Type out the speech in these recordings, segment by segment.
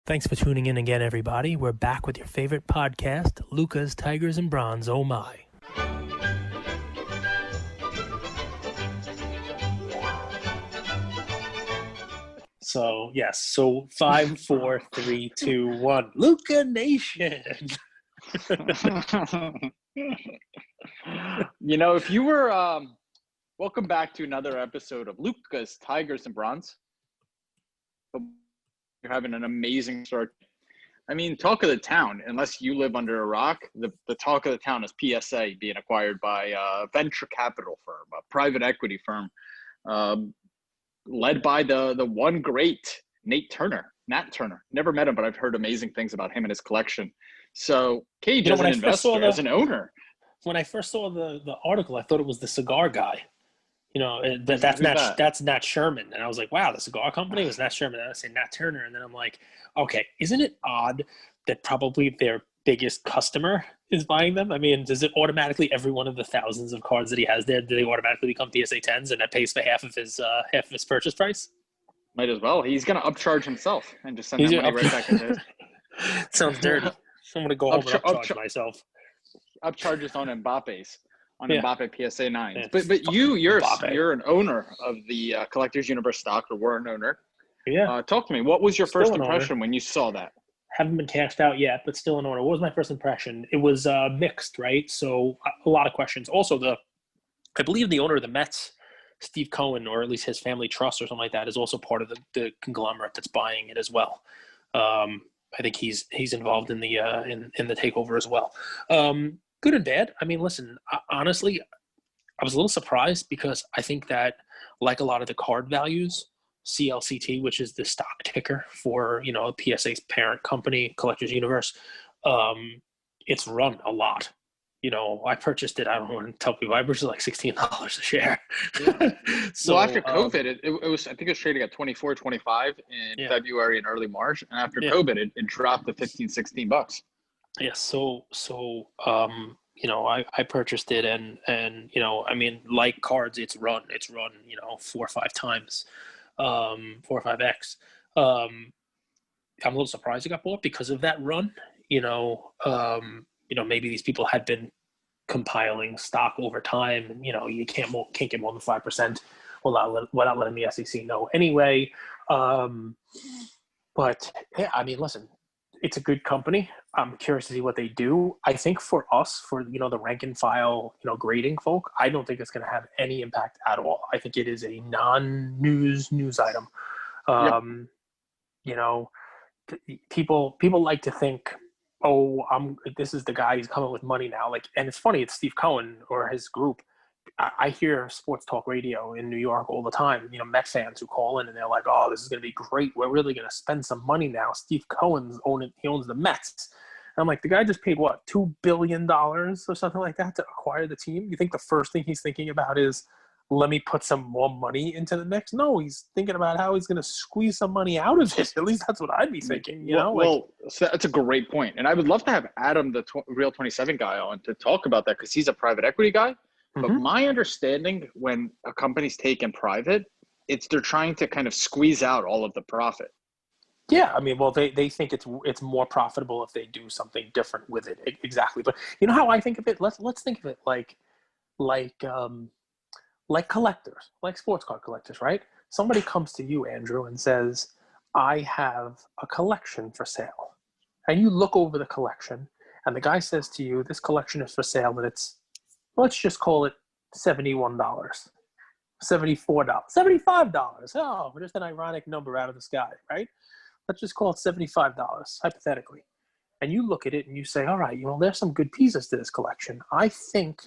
Thanks for tuning in again, everybody. We're back with your favorite podcast, Luca's Tigers and Bronze. Oh my. So, yes. So 5, 4, 3, 2, 1. Luca Nation. If you were welcome back to another episode of Luca's Tigers and Bronze. You're having an amazing start. I mean, talk of the town, unless you live under a rock, the talk of the town is PSA being acquired by a venture capital firm, a private equity firm, led by the one great Nat Turner. Never met him, but I've heard amazing things about him and his collection. So Cage, as an investor, as an owner. When I first saw the article, I thought it was the cigar guy. That's Nat Sherman. And I was like, wow, the cigar company was Nat Sherman. And I say Nat Turner. And then I'm like, okay, isn't it odd that probably their biggest customer is buying them? I mean, does it automatically, every one of the thousands of cards that he has there, do they automatically become PSA 10s and that pays for half of his purchase price? Might as well. He's going to upcharge himself and just send that money right back into his. Sounds dirty. So I'm going to go home and upcharge myself. Upcharges on Mbappe's. Mbappe PSA 9s. Yeah. But you're an owner of the Collectors Universe stock, or were an owner. Yeah. Talk to me. What was your first impression when you saw that? Haven't been cashed out yet, but still an owner. What was my first impression? It was mixed, right? So a lot of questions. Also, I believe the owner of the Mets, Steve Cohen, or at least his family trust or something like that, is also part of the conglomerate that's buying it as well. I think he's involved in the takeover as well. Good and bad. I mean, listen, honestly, I was a little surprised because I think that, like a lot of the card values, CLCT, which is the stock ticker for, PSA's parent company, Collectors Universe, it's run a lot. I purchased it. I don't want to tell people. I purchased it like $16 a share. Yeah. So after COVID, it was, I think it was trading at 24, 25 in February and early March. And after COVID, it dropped to $15-16. Yes. So, I purchased it and, I mean, like cards, it's run, 4 or 5 times, 4 or 5X. I'm a little surprised it got bought because of that run, maybe these people had been compiling stock over time and, you can't get more than 5% without letting the SEC know anyway. But yeah, I mean, listen, it's a good company. I'm curious to see what they do. I think for us, for, the rank and file, grading folk, I don't think it's going to have any impact at all. I think it is a non-news item. People like to think, this is the guy, he's coming with money now. And it's funny, it's Steve Cohen or his group. I hear sports talk radio in New York all the time, Met fans who call in and they're like, oh, this is going to be great. We're really going to spend some money now. Steve Cohen's he owns the Mets. And I'm like, the guy just paid what, $2 billion or something like that to acquire the team? You think the first thing he's thinking about is, let me put some more money into the mix? No, he's thinking about how he's going to squeeze some money out of it. At least that's what I'd be thinking, Well, so that's a great point. And I would love to have Adam, the Real 27 guy, on to talk about that because he's a private equity guy. But my understanding, when a company's taken private, they're trying to kind of squeeze out all of the profit. Yeah, I mean, well, they think it's more profitable if they do something different with it. Exactly. But you know how I think of it? Let's think of it like collectors, like sports card collectors, right? Somebody comes to you, Andrew, and says, I have a collection for sale. And you look over the collection, and the guy says to you, this collection is for sale, and it's, let's just call it $71, $74, $75. Oh, just an ironic number out of the sky, right? Let's just call it $75, hypothetically. And you look at it and you say, all right, there's some good pieces to this collection. I think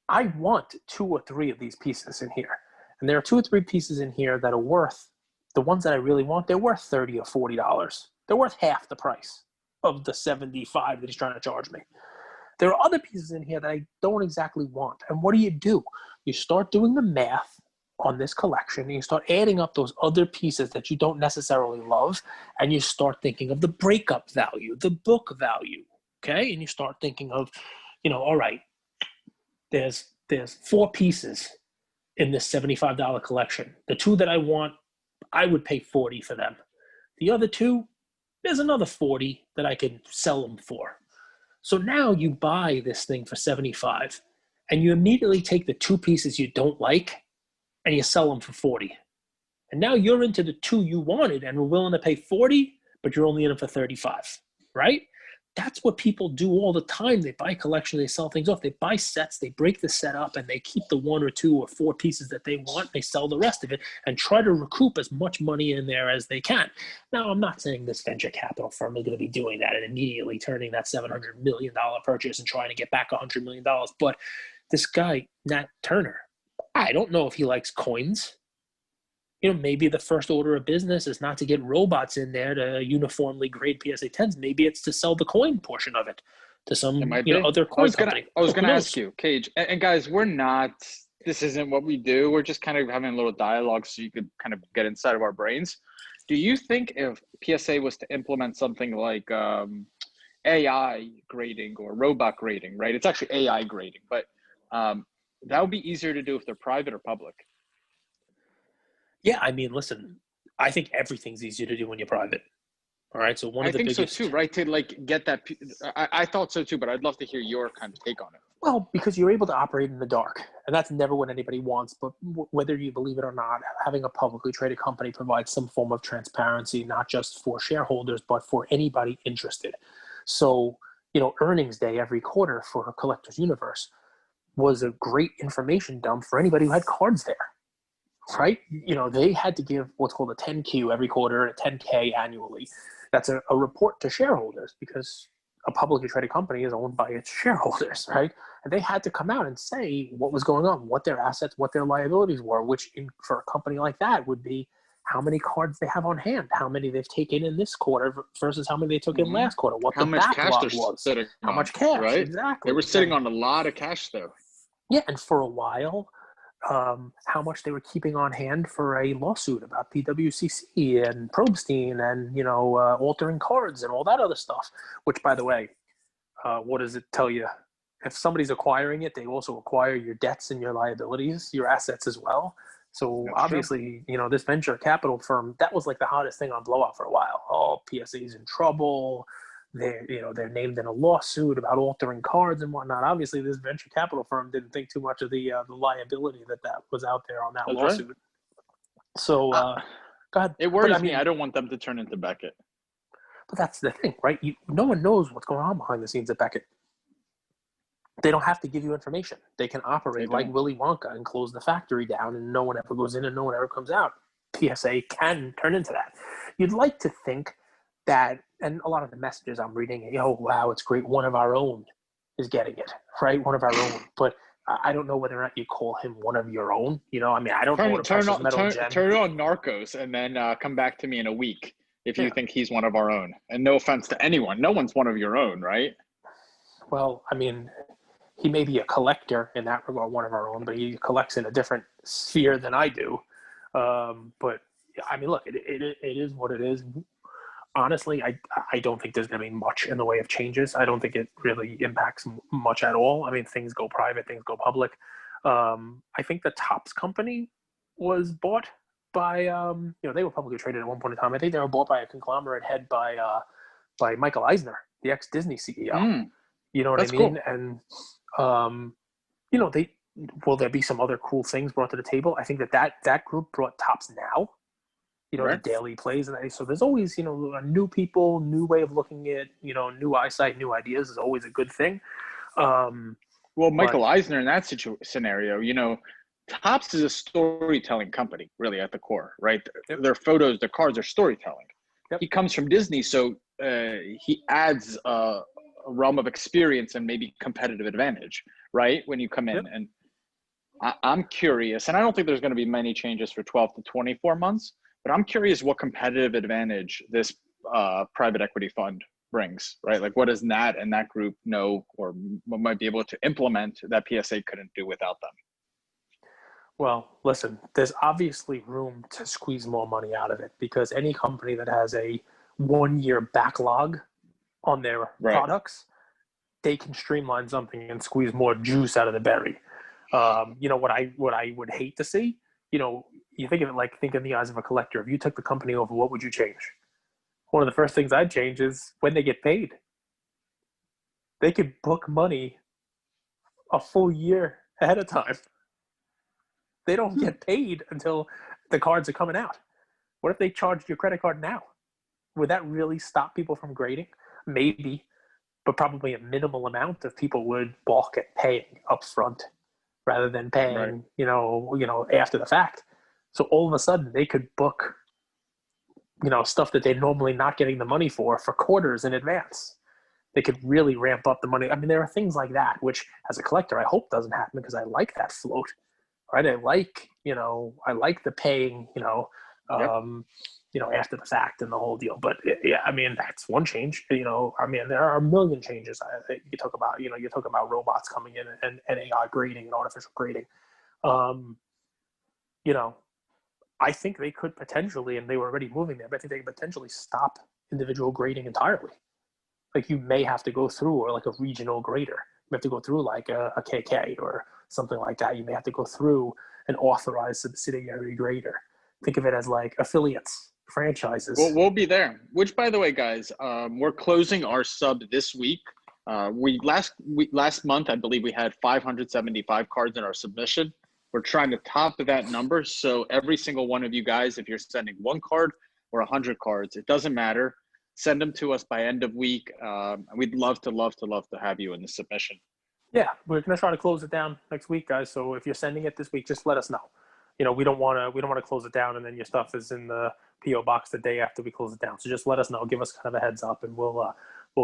I want 2 or 3 of these pieces in here. And there are 2 or 3 pieces in here that are worth, the ones that I really want, they're worth $30 or $40. They're worth half the price of the $75 that he's trying to charge me. There are other pieces in here that I don't exactly want. And what do? You start doing the math on this collection, and you start adding up those other pieces that you don't necessarily love, and you start thinking of the breakup value, the book value, okay? And you start thinking of, all right, there's 4 pieces in this $75 collection. The 2 that I want, I would pay $40 for them. The other 2, There's another 40 that I can sell them for. So now you buy this thing for 75 and you immediately take the two pieces you don't like and you sell them for 40. And now you're into the two you wanted and were willing to pay 40, but you're only in it for 35, right? That's what people do all the time. They buy collection, they sell things off. They buy sets, they break the set up, and they keep the one or two or four pieces that they want. They sell the rest of it and try to recoup as much money in there as they can. Now, I'm not saying this venture capital firm is going to be doing that and immediately turning that $700 million purchase and trying to get back $100 million. But this guy, Nat Turner, I don't know if he likes coins. Maybe the first order of business is not to get robots in there to uniformly grade PSA 10s. Maybe it's to sell the coin portion of it to some other coin company. I was gonna ask you, Cage, and guys, this isn't what we do. We're just kind of having a little dialogue so you could kind of get inside of our brains. Do you think if PSA was to implement something like AI grading or robot grading, right? It's actually AI grading, but that would be easier to do if they're private or public. Yeah, I mean, listen, I think everything's easier to do when you're private. All right, so one of the biggest. I think so too, right? To get that, I thought so too, but I'd love to hear your kind of take on it. Well, because you're able to operate in the dark, and that's never what anybody wants. But whether you believe it or not, having a publicly traded company provides some form of transparency, not just for shareholders, but for anybody interested. So, earnings day every quarter for Collectors Universe was a great information dump for anybody who had cards there. Right? They had to give what's called a 10Q every quarter and a 10K annually. That's a report to shareholders because a publicly traded company is owned by its shareholders, right? And they had to come out and say what was going on, what their assets, what their liabilities were, which for a company like that would be how many cards they have on hand, how many they've taken in this quarter versus how many they took in last quarter, what the backlog was, how much cash, right? Exactly. They were sitting on a lot of cash though. Yeah, and for a while, how much they were keeping on hand for a lawsuit about PWCC and Probstein and, altering cards and all that other stuff, which, by the way, what does it tell you? If somebody's acquiring it, they also acquire your debts and your liabilities, your assets as well. So that's obviously, true. This venture capital firm, that was like the hottest thing on Blowout for a while. Oh, PSA's in trouble. They're named in a lawsuit about altering cards and whatnot. Obviously, this venture capital firm didn't think too much of the liability that was out there on that lawsuit. Right. So, go ahead. It worries me. I don't want them to turn into Beckett. But that's the thing, right? No one knows what's going on behind the scenes at Beckett. They don't have to give you information. They can operate like Willy Wonka and close the factory down, and no one ever goes in and no one ever comes out. PSA can turn into that. You'd like to think that, and a lot of the messages I'm reading, wow, it's great. One of our own is getting it, right? One of our own. But I don't know whether or not you call him one of your own. I don't know what a precious metal gem. Turn on Narcos and then come back to me in a week if you think he's one of our own. And no offense to anyone. No one's one of your own, right? Well, he may be a collector in that regard, one of our own, but he collects in a different sphere than I do. But, look, it is what it is. Honestly, I don't think there's going to be much in the way of changes. I don't think it really impacts much at all. Things go private, things go public. I think the Topps company was bought by, they were publicly traded at one point in time. I think they were bought by a conglomerate head by Michael Eisner, the ex-Disney CEO. You know what I mean? Cool. And, will there be some other cool things brought to the table? I think that group brought Topps Now. Right. The daily plays. And so there's always, new people, new way of looking at, new eyesight, new ideas is always a good thing. Michael Eisner in that scenario, Topps is a storytelling company, really at the core, right? Yep. Their photos, their cards are storytelling. Yep. He comes from Disney, so he adds a realm of experience and maybe competitive advantage, right? When you come in. Yep. And I'm curious, and I don't think there's going to be many changes for 12 to 24 months, but I'm curious what competitive advantage this private equity fund brings, right? Like what does Nat and that group know or might be able to implement that PSA couldn't do without them? Well, listen, there's obviously room to squeeze more money out of it because any company that has a 1-year backlog on their products, they can streamline something and squeeze more juice out of the berry. What I would hate to see, you think of it like think in the eyes of a collector. If you took the company over, what would you change? One of the first things I'd change is when they get paid. They could book money a full year ahead of time. They don't get paid until the cards are coming out. What if they charged your credit card now? Would that really stop people from grading? Maybe, but probably a minimal amount of people would balk at paying upfront rather than Right. paying, after the fact. So all of a sudden they could book, stuff that they're normally not getting the money for quarters in advance. They could really ramp up the money. I mean, there are things like that, which as a collector, I hope doesn't happen because I like that float, right? I like the paying, Yep. after the fact and the whole deal. But yeah, I mean, that's one change. I mean, there are a million changes. You talk about, you talk about robots coming in and AI grading and artificial grading. Um, you know, I think they could potentially, and they were already moving there, but I think they could potentially stop individual grading entirely. Like you may have to go through, or like a regional grader. You have to go through like a KK or something like that. You may have to go through an authorized subsidiary grader. Think of it as like affiliates, franchises. We'll be there. Which, by the way, guys, we're closing our sub this week. Last month, I believe we had 575 cards in our submission. We're trying to top that number. So every single one of you guys, if you're sending one card or 100 cards, it doesn't matter. Send them to us by end of week. We'd love to have you in the submission. Yeah, we're gonna try to close it down next week, guys. So if you're sending it this week, just let us know. We don't want to close it down and then your stuff is in the PO box the day after we close it down. So just let us know, give us kind of a heads up, and we'll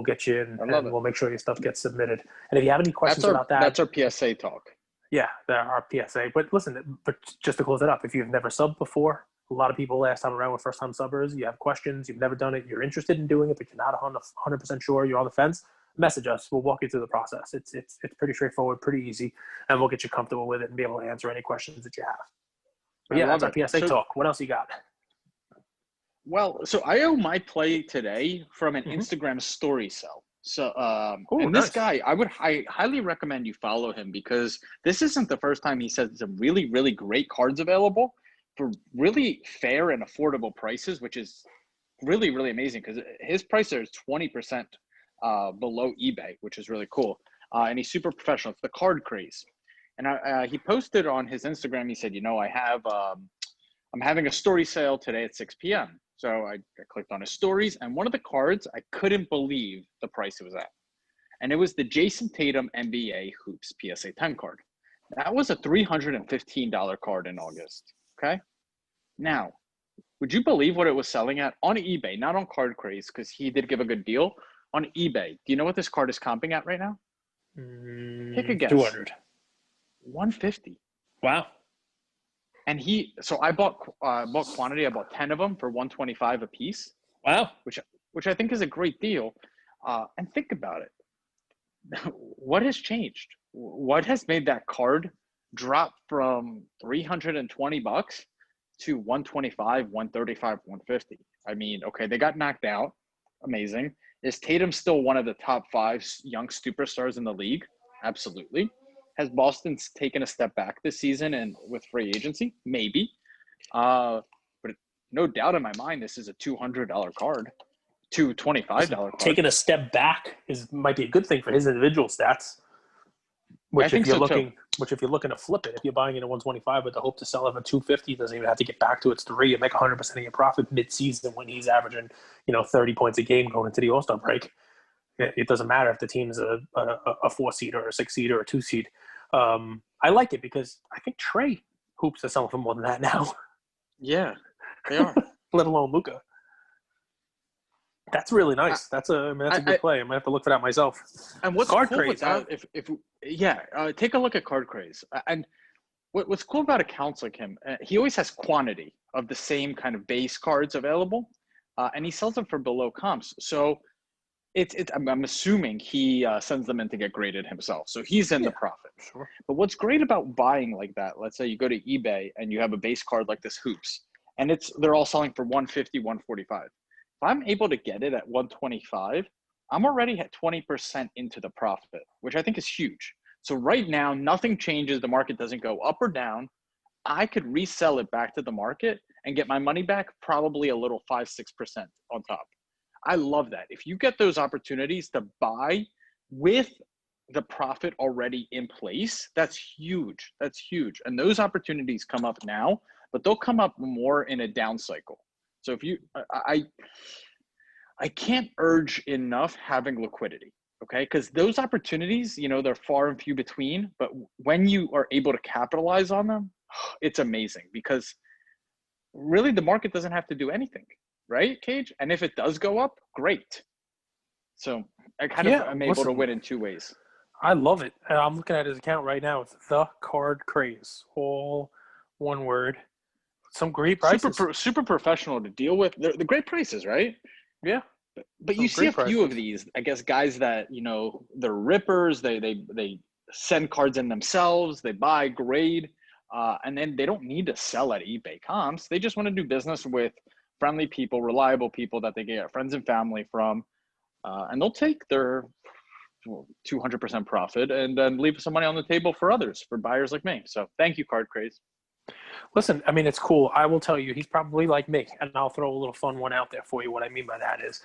get you in and we'll make sure your stuff gets submitted. And if you have any questions about that, that's our PSA talk. Yeah, our PSA. But listen, but just to close it up, if you've never subbed before, a lot of people last time around were first time subbers. You have questions, you've never done it, you're interested in doing it, but you're not 100% sure, you're on the fence. Message us. We'll walk you through the process. It's pretty straightforward, pretty easy, and we'll get you comfortable with it and be able to answer any questions that you have. But yeah, that's our PSA talk. What else you got? Well, so I owe my play today from an Instagram story sell. So, and this guy, I highly recommend you follow him because this isn't the first time he said some really, really great cards available for really fair and affordable prices, which is really, really amazing because his price is 20% below eBay, which is really cool. And he's super professional. It's the Card Craze. And he posted on his Instagram, he said, I'm having a story sale today at 6 p.m. So I clicked on his stories, and one of the cards, I couldn't believe the price it was at. And it was the Jason Tatum NBA Hoops PSA 10 card. That was a $315 card in August, okay? Now, would you believe what it was selling at on eBay, not on Card Craze, because he did give a good deal. On eBay, do you know what this card is comping at right now? Take a guess. 200. 150. Wow. And so I bought quantity. I bought 10 of them for 125 a piece. Wow. Which I think is a great deal. And think about it. What has changed? What has made that card drop from $320 to 125, 135, 150? I mean, okay, they got knocked out. Amazing. Is Tatum still one of the top 5 young superstars in the league? Absolutely. Has Boston taken a step back this season and with free agency? Maybe. But no doubt in my mind, this is a $200 card, $225 card. Taking a step back might be a good thing for his individual stats. Which if you're looking to flip it, if you're buying it at 125 with the hope to sell it at 250, doesn't even have to get back to its 3 and make 100% of your profit mid-season when he's averaging, 30 points a game going into the All-Star break. It doesn't matter if the team's a 4-seed or a 6-seed or a 2-seed. I like it because I think Trae hoops are selling for more than that now. Yeah, they are. Let alone Luka. That's really nice. That's a good play. I'm gonna have to look for that myself. And what's Card cool Craze, with that? Take a look at Card Craze. And what's cool about accounts like him, he always has quantity of the same kind of base cards available, and he sells them for below comps. So I'm assuming he sends them in to get graded himself. So he's in the profit. Sure. But what's great about buying like that, let's say you go to eBay and you have a base card like this Hoops, and they're all selling for 150, 145. If I'm able to get it at 125, I'm already at 20% into the profit, which I think is huge. So right now, nothing changes. The market doesn't go up or down. I could resell it back to the market and get my money back, probably a little 5-6% on top. I love that. If you get those opportunities to buy with the profit already in place, that's huge. That's huge. And those opportunities come up now, but they'll come up more in a down cycle. So if you, I can't urge enough having liquidity. Okay. Because those opportunities, they're far and few between, but when you are able to capitalize on them, it's amazing because really the market doesn't have to do anything, right, Cage? And if it does go up, great. So I kind of am able to win in two ways. I love it. I'm looking at his account right now. It's The Card Craze, all one word. Some great prices. Super professional to deal with. They're great prices, right? Yeah. But you see a few of these, I guess, guys that, they're rippers. They send cards in themselves. They buy, grade, and then they don't need to sell at eBay comps. They just want to do business with friendly people, reliable people that they get friends and family from, and they'll take their 200% profit and then leave some money on the table for others, for buyers like me. So thank you, Card Craze. Listen, I mean, it's cool. I will tell you, he's probably like me, and I'll throw a little fun one out there for you. What I mean by that is,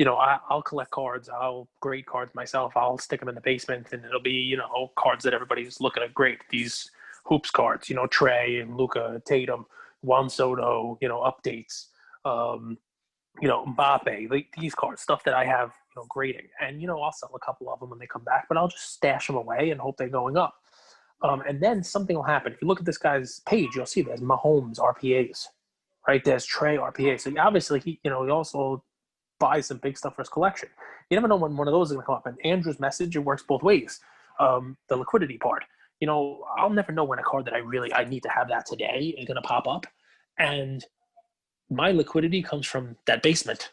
I'll collect cards. I'll grade cards myself. I'll stick them in the basement, and it'll be, cards that everybody's looking at. Great, these hoops cards, Trae and Luka, Tatum, Juan Soto, updates, Mbappe, these cards, stuff that I have, grading. And, I'll sell a couple of them when they come back, but I'll just stash them away and hope they're going up. And then something will happen. If you look at this guy's page, you'll see there's Mahomes RPAs, right? There's Trae RPAs. So obviously, he also buys some big stuff for his collection. You never know when one of those is going to come up. And Andrew's message, it works both ways. The liquidity part. I'll never know when a card that I need to have that today is going to pop up. And my liquidity comes from that basement,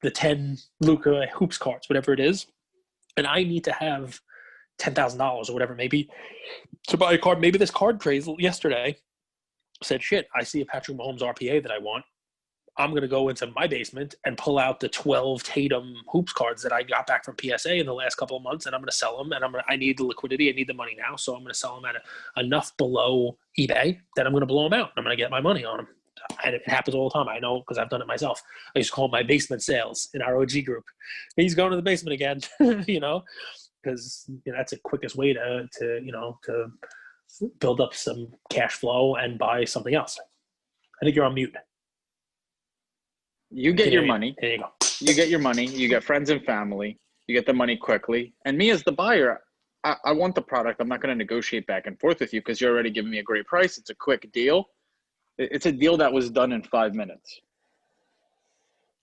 the 10 Luka hoops cards, whatever it is. And I need to have $10,000 or whatever it may be to buy a card. Maybe this Card Craze yesterday said, shit, I see a Patrick Mahomes RPA that I want. I'm going to go into my basement and pull out the 12 Tatum hoops cards that I got back from PSA in the last couple of months, and I'm going to sell them. And I need the liquidity. I need the money now. So I'm going to sell them at enough below eBay that I'm going to blow them out. I'm going to get my money on them. And it happens all the time. I know because I've done it myself. I used to call my basement sales in our OG group. He's going to the basement again, because that's the quickest way to build up some cash flow and buy something else. I think you're on mute. You get your money. There you go. You get your money. You get friends and family. You get the money quickly. And me as the buyer, I want the product. I'm not going to negotiate back and forth with you because you're already giving me a great price. It's a quick deal. It's a deal that was done in 5 minutes.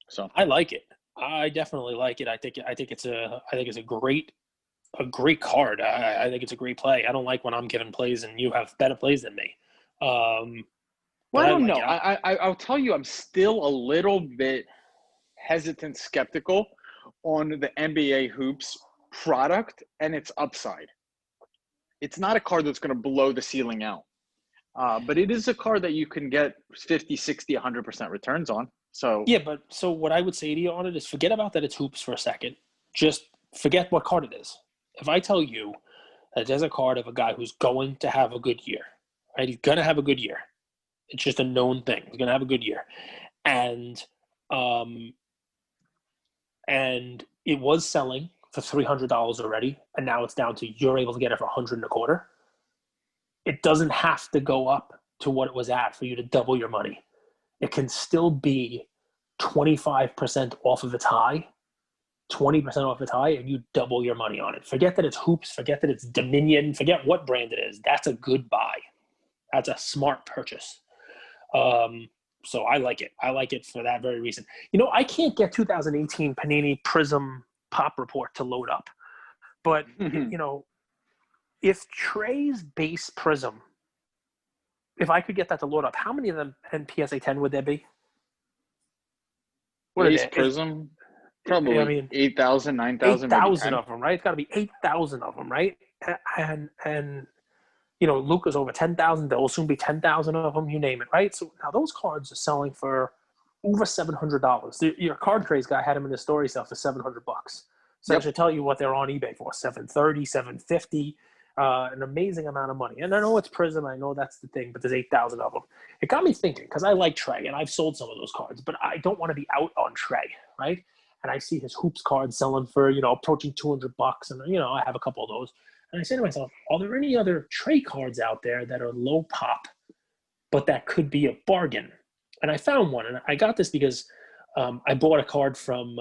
So I like it. I definitely like it. I think it's a great card. I think it's a great play. I don't like when I'm giving plays and you have better plays than me. Well, I don't know. I'll tell you, I'm still a little bit hesitant, skeptical on the NBA hoops product and its upside. It's not a card that's going to blow the ceiling out. But it is a card that you can get 50, 60, 100% returns on. So yeah, but so what I would say to you on it is forget about that it's hoops for a second. Just forget what card it is. If I tell you that there's a card of a guy who's going to have a good year, right? He's going to have a good year. It's just a known thing. He's going to have a good year. And it was selling for $300 already, and now it's down to you're able to get it for $125. It doesn't have to go up to what it was at for you to double your money. It can still be 25% off of its high, 20% off its high, and you double your money on it. Forget that it's hoops. Forget that it's Dominion. Forget what brand it is. That's a good buy. That's a smart purchase. So I like it. I like it for that very reason. I can't get 2018 Panini Prism Pop Report to load up. But, if Trae's base Prism, if I could get that to load up, how many of them in PSA 10 would there be? Base Prism? Probably 8,000, 9,000. 8,000 of them, right? It's got to be 8,000 of them, right? And Luka's over 10,000. There will soon be 10,000 of them, you name it, right? So now those cards are selling for over $700. Your Card Craze guy had them in the story sale for $700. So I should tell you what they're on eBay for: $730, $750. An amazing amount of money. And I know it's Prism. I know that's the thing, but there's 8,000 of them. It got me thinking because I like Trae, and I've sold some of those cards, but I don't want to be out on Trae, right? and I see his hoops card selling for, approaching $200, and I have a couple of those. And I say to myself, are there any other Trae cards out there that are low pop, but that could be a bargain? And I found one, and I got this because I bought a card from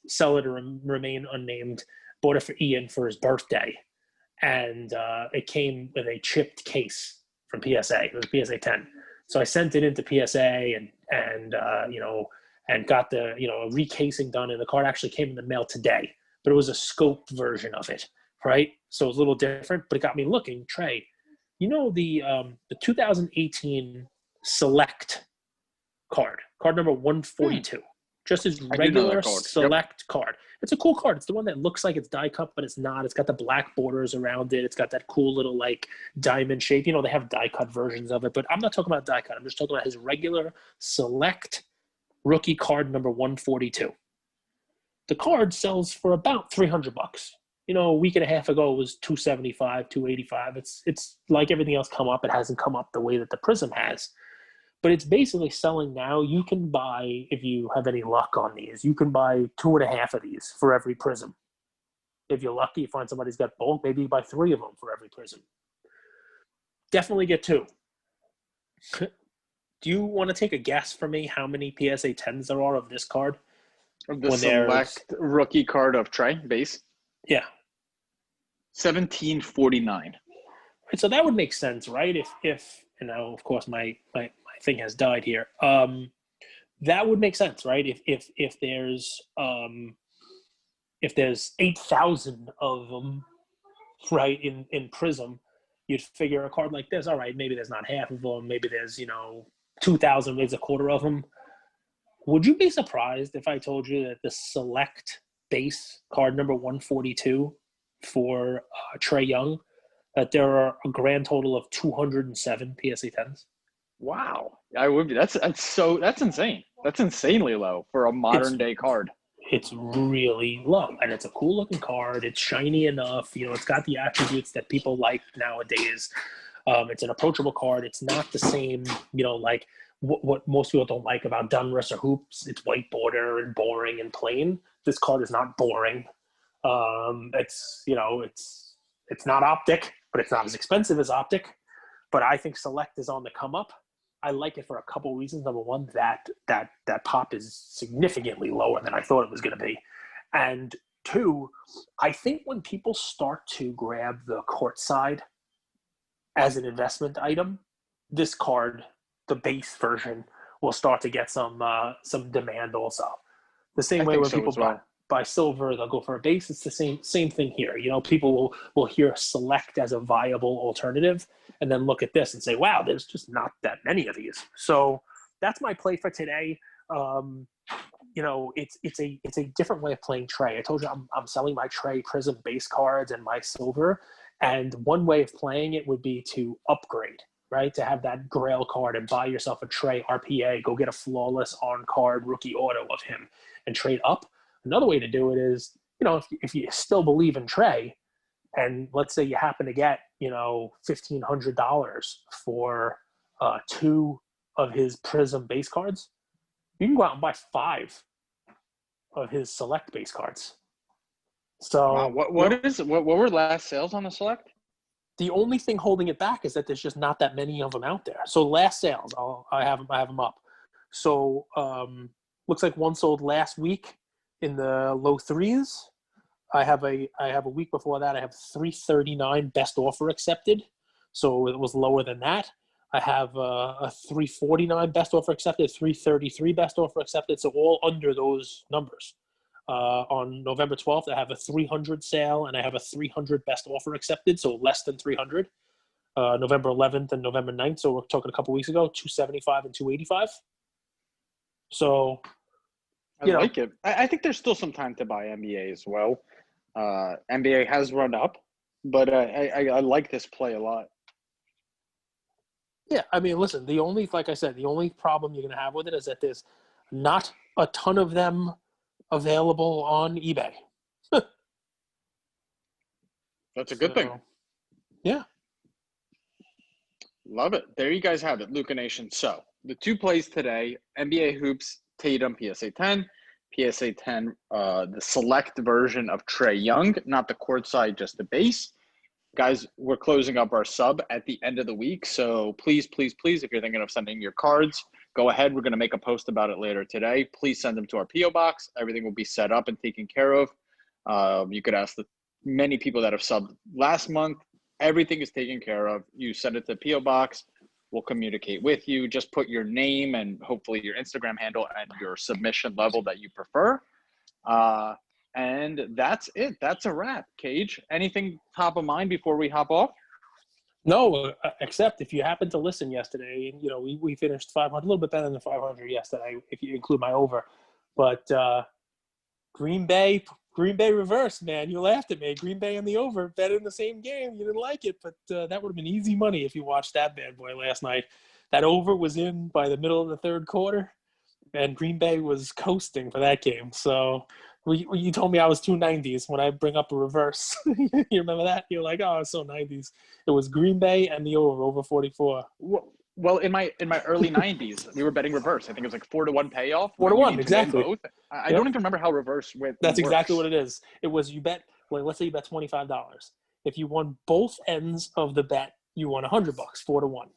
seller to remain unnamed, bought it for Ian for his birthday, and it came with a chipped case from PSA. It was PSA 10. So I sent it into PSA and got the a recasing done, and the card actually came in the mail today. But it was a scoped version of it, right? So it was a little different, but it got me looking. Trae, the 2018 Select card number 142, just his regular Select card. It's a cool card. It's the one that looks like it's die cut, but it's not. It's got the black borders around it. It's got that cool little like diamond shape. They have die cut versions of it, but I'm not talking about die cut. I'm just talking about his regular Select rookie card number 142. The card sells for about $300. A week and a half ago it was $275, $285. It's like everything else come up. It hasn't come up the way that the Prism has. But it's basically selling now. You can buy, if you have any luck on these, you can buy 2.5 of these for every Prism. If you're lucky, you find somebody's got both, maybe you buy 3 of them for every Prism. Definitely get 2. Do you want to take a guess for me how many PSA 10s there are of this card? Of the Select rookie card of Trae base? Yeah. 1749. Right, so that would make sense, right? If of course my thing has died here. That would make sense, right? If there's 8,000 of them, right, in Prism, you'd figure a card like this, all right, maybe there's not half of them, maybe there's 2,000, maybe a quarter of them. Would you be surprised if I told you that the Select base card number 142 for Trae Young, that there are a grand total of 207 PSA 10s? Wow, I would be. That's insane. That's insanely low for a modern day card. It's really low, and it's a cool looking card. It's shiny enough. It's got the attributes that people like nowadays. It's an approachable card. It's not the same, like what most people don't like about Donruss or Hoops. It's white border and boring and plain. This card is not boring. It's not Optic, but it's not as expensive as Optic. But I think Select is on the come up. I like it for a couple reasons. Number one, that pop is significantly lower than I thought it was going to be. And 2, I think when people start to grab the courtside as an investment item, this card, the base version, will start to get some demand also. The same way when people buy silver, they'll go for a base. It's the same thing here. People will hear Select as a viable alternative and then look at this and say, wow, there's just not that many of these. So that's my play for today. It's a different way of playing Trae. I told you I'm selling my Trae Prism base cards and my silver, and one way of playing it would be to upgrade, right? To have that Grail card and buy yourself a Trae RPA, go get a flawless on-card rookie auto of him and trade up. Another way to do it is, if you still believe in Trae, and let's say you happen to get, $1,500 for 2 of his Prism base cards, you can go out and buy 5 of his Select base cards. So wow, what were last sales on the Select? The only thing holding it back is that there's just not that many of them out there. So last sales, I have them up. So looks like one sold last week in the low 3s. I have a week before that. I have 339 best offer accepted, so it was lower than that. I have a 349 best offer accepted, 333 best offer accepted, so all under those numbers. On November 12th, I have a 300 sale, and I have a 300 best offer accepted, so less than 300. November 11th and November 9th, so we're talking a couple weeks ago, 275 and 285. So, I like it. I think there's still some time to buy NBA as well. NBA has run up, but I like this play a lot. Yeah, I mean, listen, like I said, the only problem you're going to have with it is that there's not a ton of them available on eBay. That's a good thing. Yeah. Love it. There you guys have it, Luca Nation. So the 2 plays today, NBA Hoops, Tatum, PSA 10, PSA 10, the select version of Trae Young, not the courtside, just the base. Guys, we're closing up our sub at the end of the week. So please, please, please, if you're thinking of sending your cards, go ahead. We're going to make a post about it later today. Please send them to our P.O. box. Everything will be set up and taken care of. You could ask the many people that have subbed last month. Everything is taken care of. You send it to the P.O. box. We'll communicate with you. Just put your name and hopefully your Instagram handle and your submission level that you prefer. And that's it. That's a wrap. Cage, anything top of mind before we hop off? No, except if you happened to listen yesterday, you know, we finished 500, a little bit better than 500 yesterday, if you include my over. But Green Bay reverse, man. You laughed at me. Green Bay and the over, bet in the same game. You didn't like it, but that would have been easy money if you watched that bad boy last night. That over was in by the middle of the third quarter, and Green Bay was coasting for that game. So you told me I was 290s when I bring up a reverse. You remember that? You're like, oh, it's so 90s. It was Green Bay and the over 44. Well, in my early 90s, we were betting reverse. I think it was like 4-1 payoff. 4-1, exactly. Both. I don't even remember how reverse went. That's exactly what it is. It was you bet. Like, let's say you bet $25. If you won both ends of the bet, you won $100, 4-1.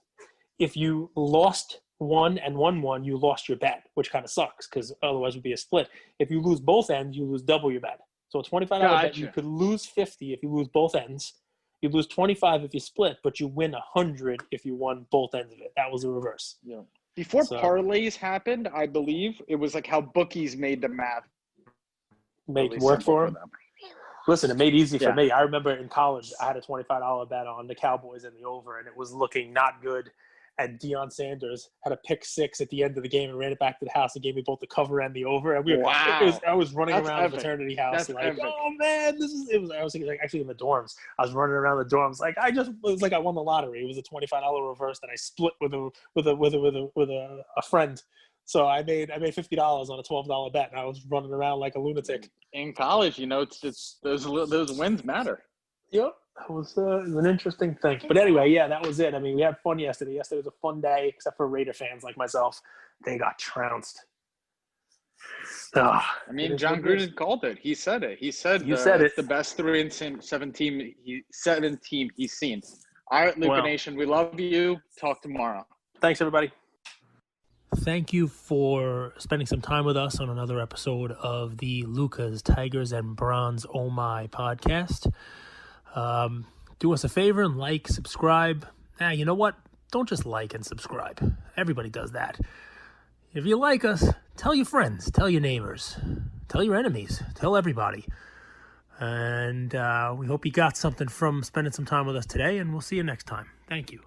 If you lost one and won one, you lost your bet, which kind of sucks because otherwise it would be a split. If you lose both ends, you lose double your bet. So a $25 bet, you could lose 50 if you lose both ends. You lose 25 if you split, but you win 100 if you won both ends of it. That was the reverse. Yeah. Before parlays happened, I believe it was like how bookies made the math work for them. Listen, it made it easy for me. I remember in college, I had a $25 bet on the Cowboys and the over, and it was looking not good. And Deion Sanders had a pick six at the end of the game and ran it back to the house and gave me both the cover and the over. And I was running around the fraternity house oh man, I was actually in the dorms. I was running around the dorms it was like I won the lottery. It was a $25 reverse that I split with a friend. So I made $50 on a $12 bet, and I was running around like a lunatic. In college, it's those wins matter. Yep. It was an interesting thing. But anyway, yeah, that was it. I mean, we had fun yesterday. Yesterday was a fun day, except for Raider fans like myself. They got trounced. I mean, John Gruden called it. He said it. He said it's the best 3-7 team he's seen. All right, Luca Nation, we love you. Talk tomorrow. Thanks, everybody. Thank you for spending some time with us on another episode of the Lucas, Tigers, and Bronze Oh My podcast. Do us a favor and like, subscribe. You know what? Don't just like and subscribe. Everybody does that. If you like us, tell your friends, tell your neighbors, tell your enemies, tell everybody. And we hope you got something from spending some time with us today, and we'll see you next time. Thank you.